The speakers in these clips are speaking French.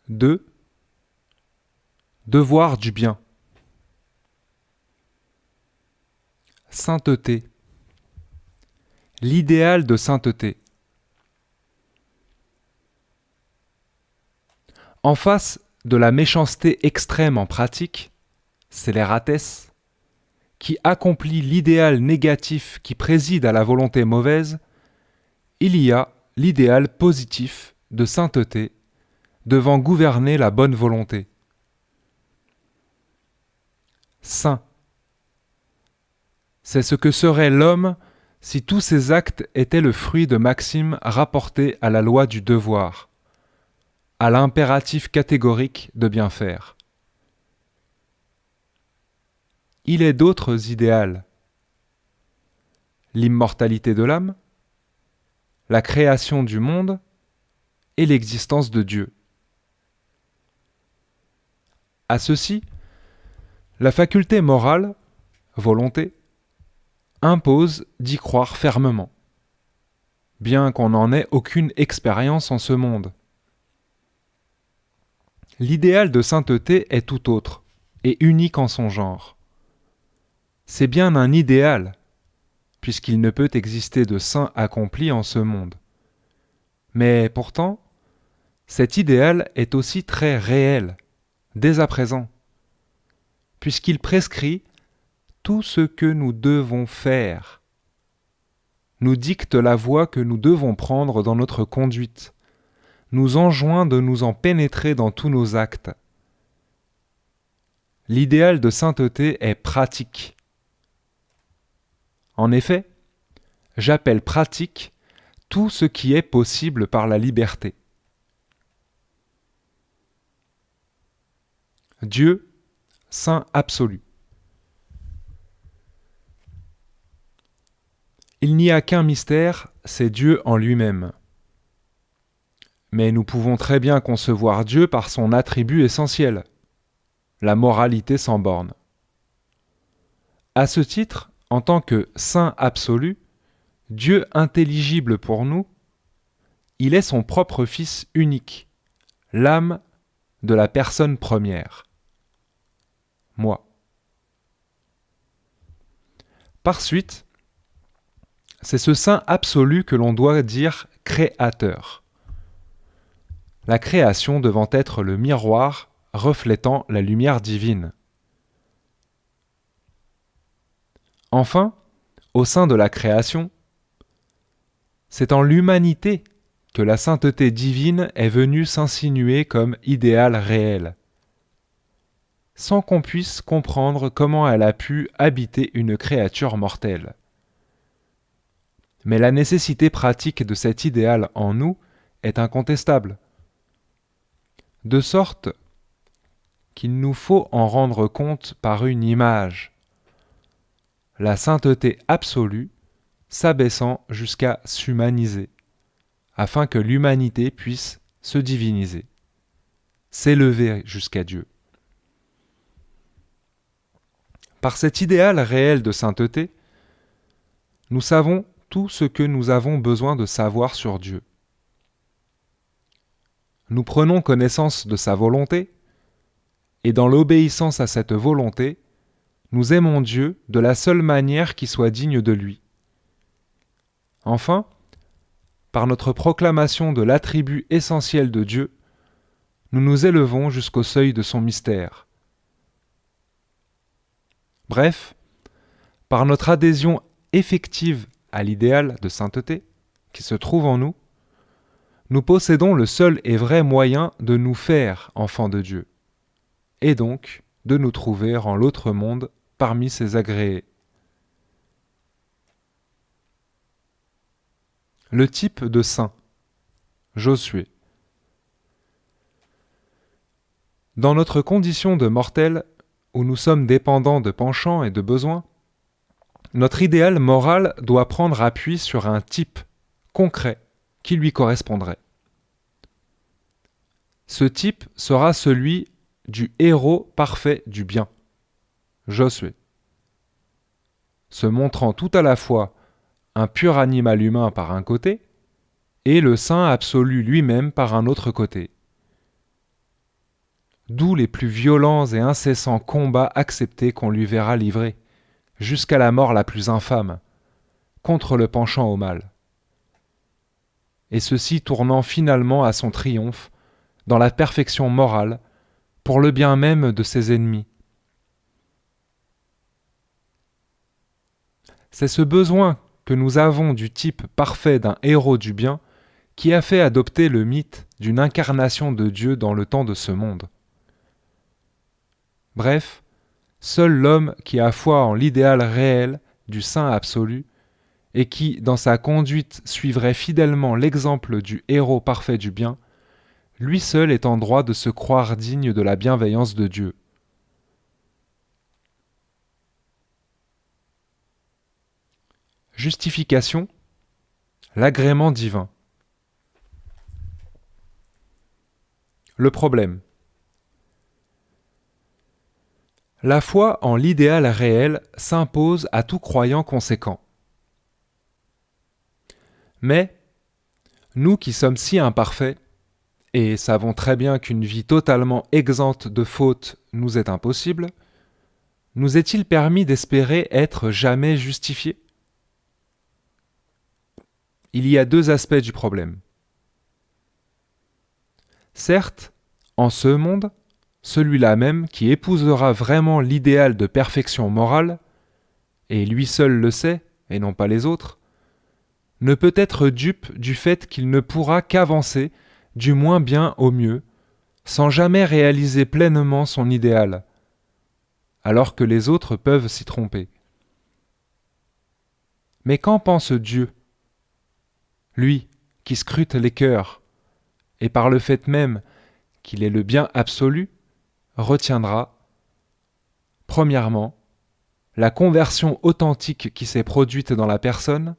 2. Devoir du bien. Sainteté. L'idéal de sainteté. En face de la méchanceté extrême en pratique, scélératesse, qui accomplit l'idéal négatif qui préside à la volonté mauvaise, il y a l'idéal positif de sainteté devant gouverner la bonne volonté. Saint. C'est ce que serait l'homme si tous ses actes étaient le fruit de maximes rapportées à la loi du devoir, à l'impératif catégorique de bien faire. Il est d'autres idéals. L'immortalité de l'âme, la création du monde et l'existence de Dieu. À ceci, la faculté morale, volonté, impose d'y croire fermement, bien qu'on n'en ait aucune expérience en ce monde. L'idéal de sainteté est tout autre et unique en son genre. C'est bien un idéal, puisqu'il ne peut exister de saint accompli en ce monde. Mais pourtant, cet idéal est aussi très réel, dès à présent, puisqu'il prescrit tout ce que nous devons faire, nous dicte la voie que nous devons prendre dans notre conduite, nous enjoint de nous en pénétrer dans tous nos actes. L'idéal de sainteté est pratique. En effet, j'appelle pratique tout ce qui est possible par la liberté. Dieu, saint absolu. Il n'y a qu'un mystère, c'est Dieu en lui-même. Mais nous pouvons très bien concevoir Dieu par son attribut essentiel, la moralité sans borne. À ce titre, en tant que saint absolu, Dieu intelligible pour nous, il est son propre Fils unique, l'âme de la personne première, moi. Par suite, c'est ce saint absolu que l'on doit dire créateur. La création devant être le miroir reflétant la lumière divine. Enfin, au sein de la création, c'est en l'humanité que la sainteté divine est venue s'insinuer comme idéal réel, sans qu'on puisse comprendre comment elle a pu habiter une créature mortelle. Mais la nécessité pratique de cet idéal en nous est incontestable, de sorte qu'il nous faut en rendre compte par une image, la sainteté absolue s'abaissant jusqu'à s'humaniser, afin que l'humanité puisse se diviniser, s'élever jusqu'à Dieu. Par cet idéal réel de sainteté, nous savons tout ce que nous avons besoin de savoir sur Dieu. Nous prenons connaissance de sa volonté, et dans l'obéissance à cette volonté, nous aimons Dieu de la seule manière qui soit digne de lui. Enfin, par notre proclamation de l'attribut essentiel de Dieu, nous nous élevons jusqu'au seuil de son mystère. Bref, par notre adhésion effective à l'idéal de sainteté qui se trouve en nous, nous possédons le seul et vrai moyen de nous faire enfants de Dieu, et donc de nous trouver en l'autre monde parmi ses agréés. Le type de saint, Josué. Dans notre condition de mortels, où nous sommes dépendants de penchants et de besoins, notre idéal moral doit prendre appui sur un type concret qui lui correspondrait. Ce type sera celui du héros parfait du bien, Josué, se montrant tout à la fois un pur animal humain par un côté et le saint absolu lui-même par un autre côté. d'où les plus violents et incessants combats acceptés qu'on lui verra livrer, jusqu'à la mort la plus infâme, contre le penchant au mal. Et ceci tournant finalement à son triomphe, dans la perfection morale, pour le bien même de ses ennemis. C'est ce besoin que nous avons du type parfait d'un héros du bien qui a fait adopter le mythe d'une incarnation de Dieu dans le temps de ce monde. Bref, seul l'homme qui a foi en l'idéal réel du saint absolu et qui, dans sa conduite, suivrait fidèlement l'exemple du héros parfait du bien, lui seul est en droit de se croire digne de la bienveillance de Dieu. Justification, l'agrément divin. Le problème. La foi en l'idéal réel s'impose à tout croyant conséquent. Mais, nous qui sommes si imparfaits, et savons très bien qu'une vie totalement exempte de fautes nous est impossible, nous est-il permis d'espérer être jamais justifiés ? Il y a deux aspects du problème. Certes, en ce monde, celui-là même qui épousera vraiment l'idéal de perfection morale, et lui seul le sait, et non pas les autres, ne peut être dupe du fait qu'il ne pourra qu'avancer du moins bien au mieux, sans jamais réaliser pleinement son idéal, alors que les autres peuvent s'y tromper. Mais qu'en pense Dieu ? Lui, qui scrute les cœurs, et par le fait même qu'il est le bien absolu, retiendra, premièrement, la conversion authentique qui s'est produite dans la personne,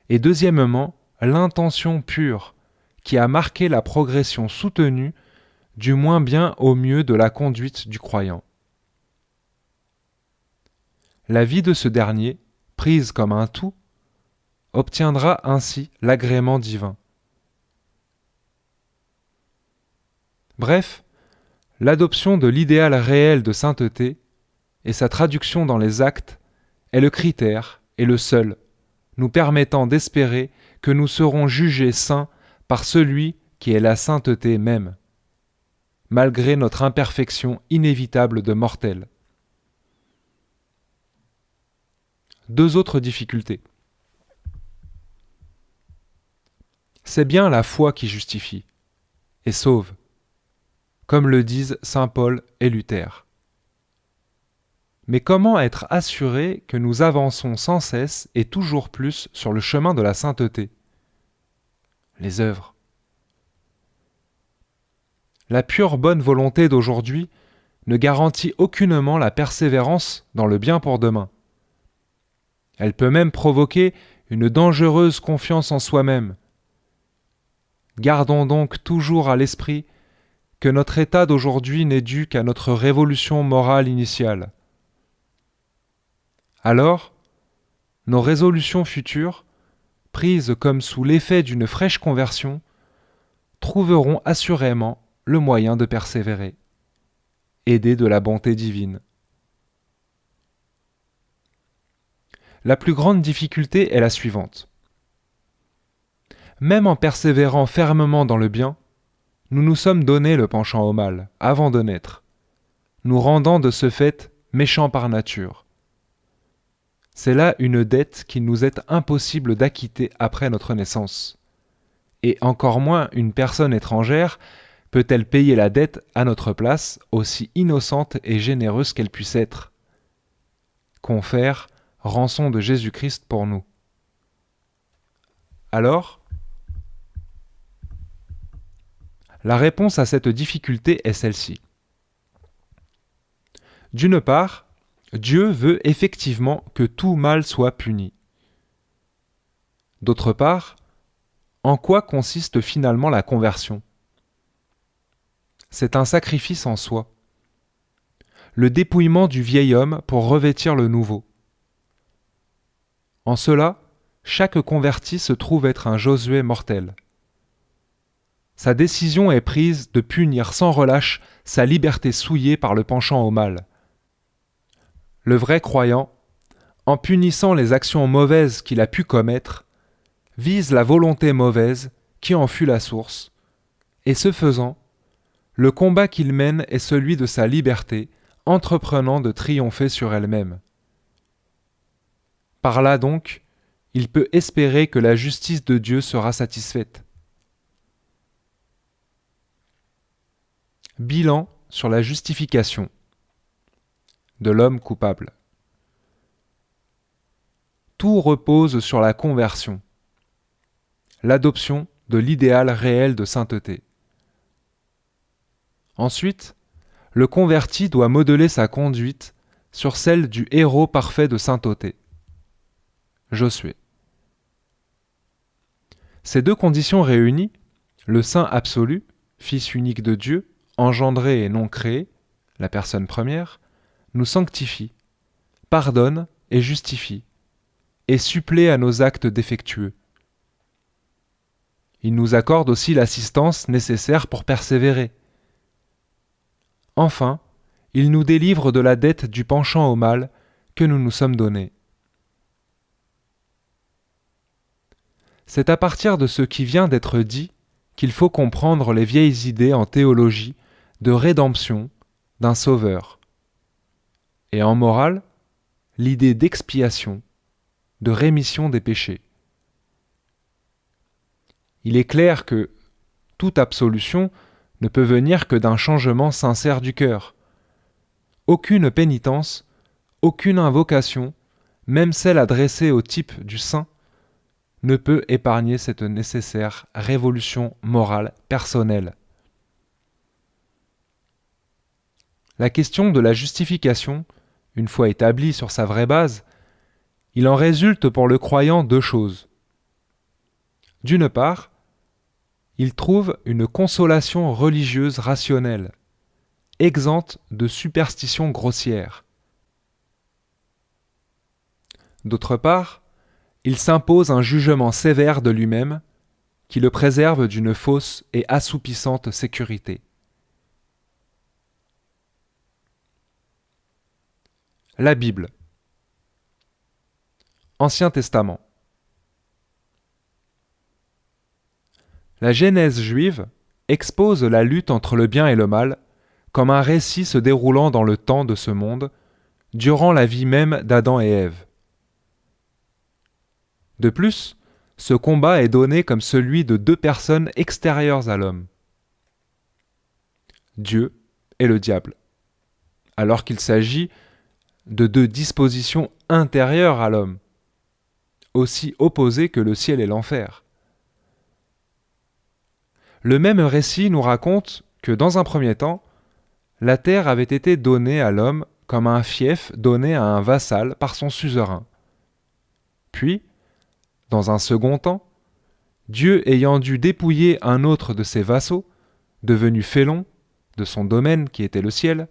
et deuxièmement, l'intention pure qui a marqué la progression soutenue du moins bien au mieux de la conduite du croyant. La vie de ce dernier, prise comme un tout, obtiendra ainsi l'agrément divin. Bref, l'adoption de l'idéal réel de sainteté et sa traduction dans les actes est le critère et le seul nous permettant d'espérer que nous serons jugés saints par celui qui est la sainteté même, malgré notre imperfection inévitable de mortels. Deux autres difficultés. C'est bien la foi qui justifie et sauve, comme le disent saint Paul et Luther. Mais comment être assuré que nous avançons sans cesse et toujours plus sur le chemin de la sainteté ? Les œuvres. La pure bonne volonté d'aujourd'hui ne garantit aucunement la persévérance dans le bien pour demain. Elle peut même provoquer une dangereuse confiance en soi-même. Gardons donc toujours à l'esprit que notre état d'aujourd'hui n'est dû qu'à notre révolution morale initiale. Alors, nos résolutions futures, prises comme sous l'effet d'une fraîche conversion, trouveront assurément le moyen de persévérer, aidés de la bonté divine. La plus grande difficulté est la suivante. Même en persévérant fermement dans le bien, nous nous sommes donné le penchant au mal, avant de naître, nous rendant de ce fait méchants par nature. C'est là une dette qu'il nous est impossible d'acquitter après notre naissance. Et encore moins une personne étrangère peut-elle payer la dette à notre place, aussi innocente et généreuse qu'elle puisse être. Confère rançon de Jésus-Christ pour nous. Alors, la réponse à cette difficulté est celle-ci. D'une part, Dieu veut effectivement que tout mal soit puni. D'autre part, en quoi consiste finalement la conversion ? C'est un sacrifice en soi. Le dépouillement du vieil homme pour revêtir le nouveau. En cela, chaque converti se trouve être un Josué mortel. Sa décision est prise de punir sans relâche sa liberté souillée par le penchant au mal. Le vrai croyant, en punissant les actions mauvaises qu'il a pu commettre, vise la volonté mauvaise qui en fut la source, et ce faisant, le combat qu'il mène est celui de sa liberté, entreprenant de triompher sur elle-même. Par là donc, il peut espérer que la justice de Dieu sera satisfaite. Bilan sur la justification de l'homme coupable. Tout repose sur la conversion, l'adoption de l'idéal réel de sainteté. Ensuite, le converti doit modeler sa conduite sur celle du héros parfait de sainteté, Josué. Ces deux conditions réunies, le saint absolu, fils unique de Dieu, engendré et non créé, la personne première, nous sanctifie, pardonne et justifie, et supplée à nos actes défectueux. Il nous accorde aussi l'assistance nécessaire pour persévérer. Enfin, il nous délivre de la dette du penchant au mal que nous nous sommes donnés. C'est à partir de ce qui vient d'être dit qu'il faut comprendre les vieilles idées en théologie de rédemption d'un sauveur, et en morale, l'idée d'expiation, de rémission des péchés. Il est clair que toute absolution ne peut venir que d'un changement sincère du cœur. Aucune pénitence, aucune invocation, même celle adressée au type du saint, ne peut épargner cette nécessaire révolution morale personnelle. La question de la justification, une fois établie sur sa vraie base, il en résulte pour le croyant deux choses. D'une part, il trouve une consolation religieuse rationnelle, exempte de superstitions grossières. D'autre part, il s'impose un jugement sévère de lui-même qui le préserve d'une fausse et assoupissante sécurité. La Bible. Ancien Testament. La Genèse juive expose la lutte entre le bien et le mal comme un récit se déroulant dans le temps de ce monde, durant la vie même d'Adam et Ève. De plus, ce combat est donné comme celui de deux personnes extérieures à l'homme, Dieu et le diable, alors qu'il s'agit de deux dispositions intérieures à l'homme, aussi opposées que le ciel et l'enfer. Le même récit nous raconte que dans un premier temps, la terre avait été donnée à l'homme comme un fief donné à un vassal par son suzerain. Puis, dans un second temps, Dieu ayant dû dépouiller un autre de ses vassaux, devenu félon de son domaine qui était le ciel,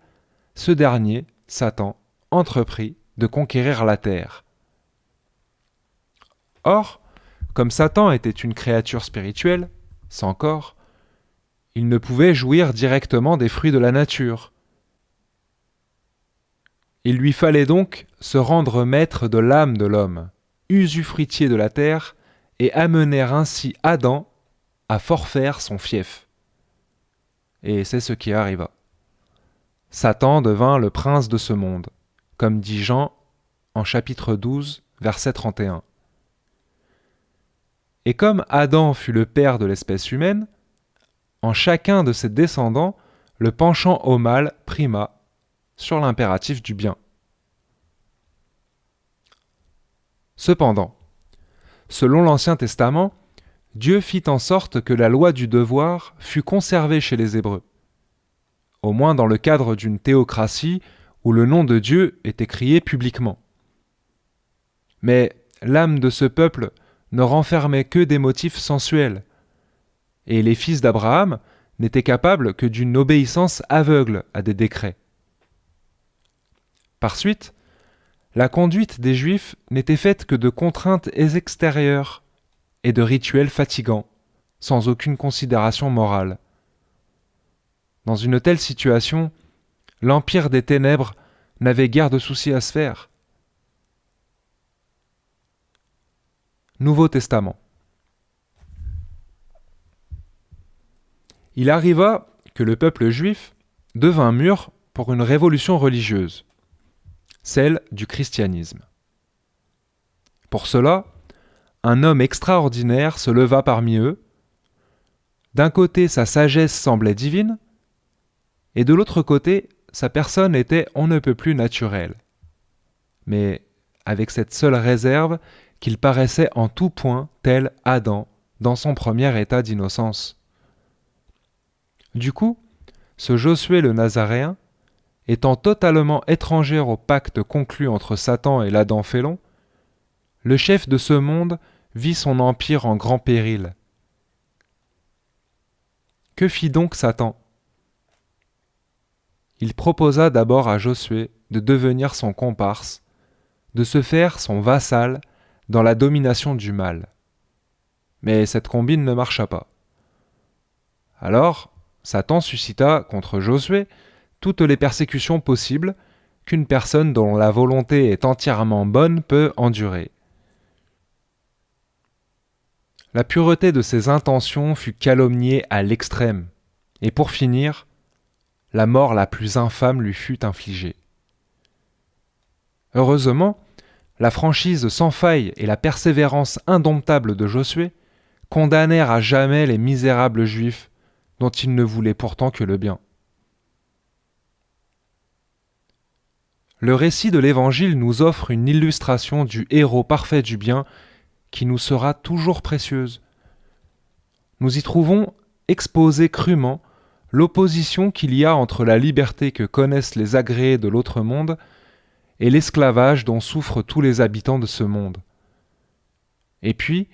ce dernier, Satan, entreprit de conquérir la terre. Or, comme Satan était une créature spirituelle, sans corps, il ne pouvait jouir directement des fruits de la nature. Il lui fallait donc se rendre maître de l'âme de l'homme, usufruitier de la terre, et amener ainsi Adam à forfaire son fief. Et c'est ce qui arriva. Satan devint le prince de ce monde, comme dit Jean en chapitre 12, verset 31. Et comme Adam fut le père de l'espèce humaine, en chacun de ses descendants, le penchant au mal prima sur l'impératif du bien. Cependant, selon l'Ancien Testament, Dieu fit en sorte que la loi du devoir fût conservée chez les Hébreux, au moins dans le cadre d'une théocratie où le nom de Dieu était crié publiquement. Mais l'âme de ce peuple ne renfermait que des motifs sensuels, et les fils d'Abraham n'étaient capables que d'une obéissance aveugle à des décrets. Par suite, la conduite des Juifs n'était faite que de contraintes extérieures et de rituels fatigants, sans aucune considération morale. Dans une telle situation, l'empire des ténèbres n'avait guère de soucis à se faire. Nouveau Testament. Il arriva que le peuple juif devint mûr pour une révolution religieuse, celle du christianisme. Pour cela, un homme extraordinaire se leva parmi eux. D'un côté, sa sagesse semblait divine, et de l'autre côté, sa personne était on ne peut plus naturelle. Mais avec cette seule réserve qu'il paraissait en tout point tel Adam dans son premier état d'innocence. Du coup, ce Josué le Nazaréen, étant totalement étranger au pacte conclu entre Satan et l'Adam félon, le chef de ce monde vit son empire en grand péril. Que fit donc Satan ? Il proposa d'abord à Josué de devenir son comparse, de se faire son vassal dans la domination du mal. Mais cette combine ne marcha pas. Alors, Satan suscita contre Josué toutes les persécutions possibles qu'une personne dont la volonté est entièrement bonne peut endurer. La pureté de ses intentions fut calomniée à l'extrême, et pour finir, la mort la plus infâme lui fut infligée. Heureusement, la franchise sans faille et la persévérance indomptable de Josué condamnèrent à jamais les misérables Juifs dont il ne voulait pourtant que le bien. Le récit de l'Évangile nous offre une illustration du héros parfait du bien qui nous sera toujours précieuse. Nous y trouvons exposé crûment l'opposition qu'il y a entre la liberté que connaissent les agréés de l'autre monde et l'esclavage dont souffrent tous les habitants de ce monde. Et puis,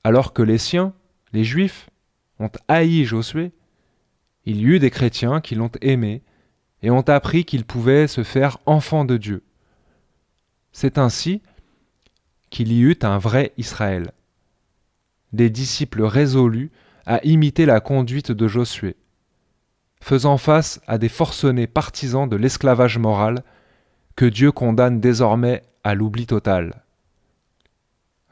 alors que les siens, les Juifs, ont haï Josué, il y eut des chrétiens qui l'ont aimé et ont appris qu'il pouvait se faire enfant de Dieu. C'est ainsi qu'il y eut un vrai Israël, des disciples résolus à imiter la conduite de Josué, faisant face à des forcenés partisans de l'esclavage moral que Dieu condamne désormais à l'oubli total.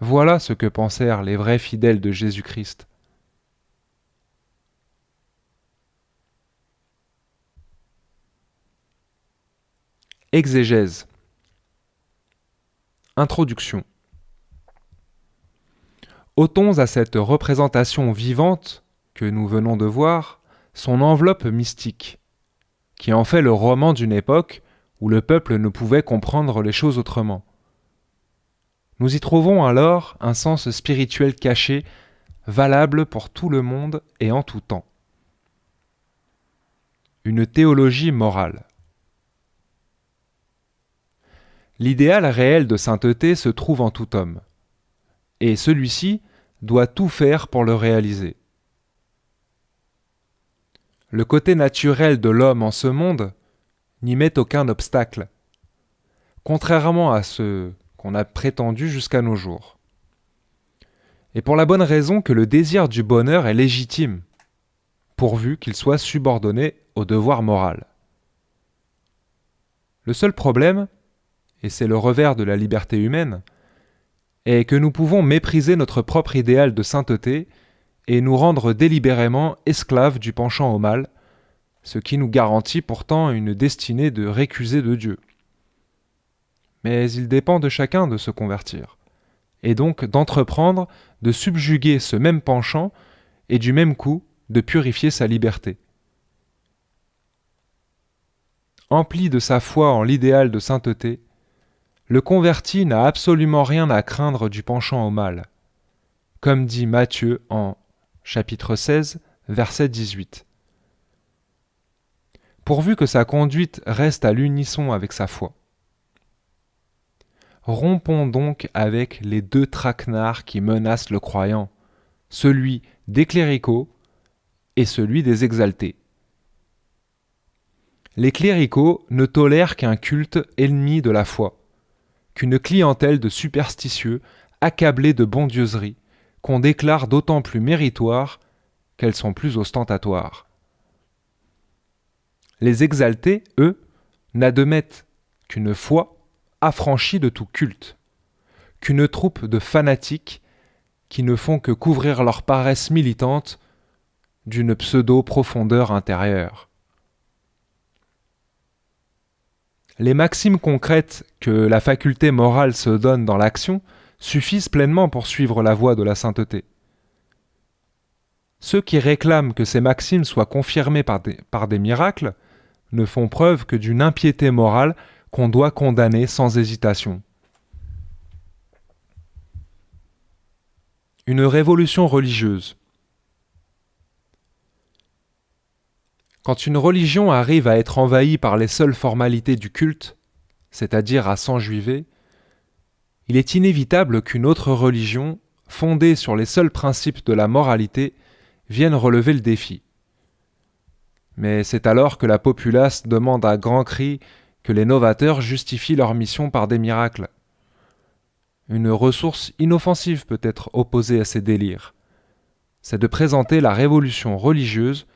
Voilà ce que pensèrent les vrais fidèles de Jésus-Christ. Exégèse. Introduction. Ôtons à cette représentation vivante que nous venons de voir son enveloppe mystique, qui en fait le roman d'une époque où le peuple ne pouvait comprendre les choses autrement. Nous y trouvons alors un sens spirituel caché, valable pour tout le monde et en tout temps. Une théologie morale. L'idéal réel de sainteté se trouve en tout homme, et celui-ci doit tout faire pour le réaliser. Le côté naturel de l'homme en ce monde n'y met aucun obstacle, contrairement à ce qu'on a prétendu jusqu'à nos jours. Et pour la bonne raison que le désir du bonheur est légitime, pourvu qu'il soit subordonné au devoir moral. Le seul problème, et c'est le revers de la liberté humaine, est que nous pouvons mépriser notre propre idéal de sainteté et nous rendre délibérément esclaves du penchant au mal, ce qui nous garantit pourtant une destinée de récusés de Dieu. Mais il dépend de chacun de se convertir, et donc d'entreprendre de subjuguer ce même penchant et du même coup de purifier sa liberté. Empli de sa foi en l'idéal de sainteté, le converti n'a absolument rien à craindre du penchant au mal, comme dit Matthieu en chapitre 16, verset 18. Pourvu que sa conduite reste à l'unisson avec sa foi. Rompons donc avec les deux traquenards qui menacent le croyant, celui des cléricaux et celui des exaltés. Les cléricaux ne tolèrent qu'un culte ennemi de la foi, qu'une clientèle de superstitieux accablés de bondieuserie qu'on déclare d'autant plus méritoires qu'elles sont plus ostentatoires. Les exaltés, eux, n'admettent qu'une foi affranchie de tout culte, qu'une troupe de fanatiques qui ne font que couvrir leur paresse militante d'une pseudo-profondeur intérieure. Les maximes concrètes que la faculté morale se donne dans l'action suffisent pleinement pour suivre la voie de la sainteté. Ceux qui réclament que ces maximes soient confirmées par des miracles ne font preuve que d'une impiété morale qu'on doit condamner sans hésitation. Une révolution religieuse. Quand une religion arrive à être envahie par les seules formalités du culte, c'est-à-dire à s'enjuiver, il est inévitable qu'une autre religion, fondée sur les seuls principes de la moralité, vienne relever le défi. Mais c'est alors que la populace demande à grands cris que les novateurs justifient leur mission par des miracles. Une ressource inoffensive peut être opposée à ces délires. C'est de présenter la révolution religieuse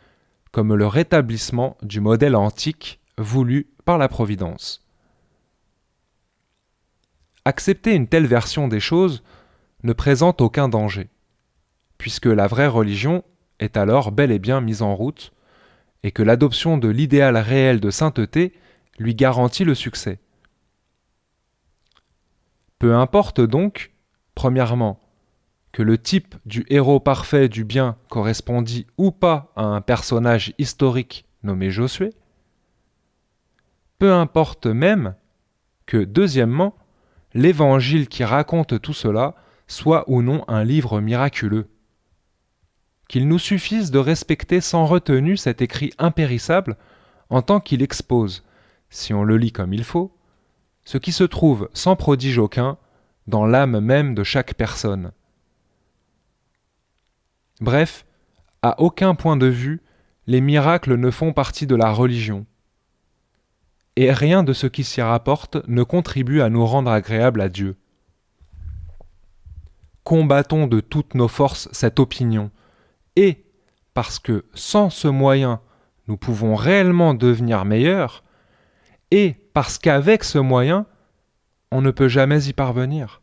comme le rétablissement du modèle antique voulu par la Providence. Accepter une telle version des choses ne présente aucun danger, puisque la vraie religion est alors bel et bien mise en route, et que l'adoption de l'idéal réel de sainteté lui garantit le succès. Peu importe donc, premièrement, que le type du héros parfait du bien correspondit ou pas à un personnage historique nommé Josué, peu importe même que, deuxièmement, l'évangile qui raconte tout cela soit ou non un livre miraculeux. Qu'il nous suffise de respecter sans retenue cet écrit impérissable en tant qu'il expose, si on le lit comme il faut, ce qui se trouve sans prodige aucun dans l'âme même de chaque personne. Bref, à aucun point de vue, les miracles ne font partie de la religion. Et rien de ce qui s'y rapporte ne contribue à nous rendre agréables à Dieu. Combattons de toutes nos forces cette opinion, et parce que sans ce moyen, nous pouvons réellement devenir meilleurs, et parce qu'avec ce moyen, on ne peut jamais y parvenir.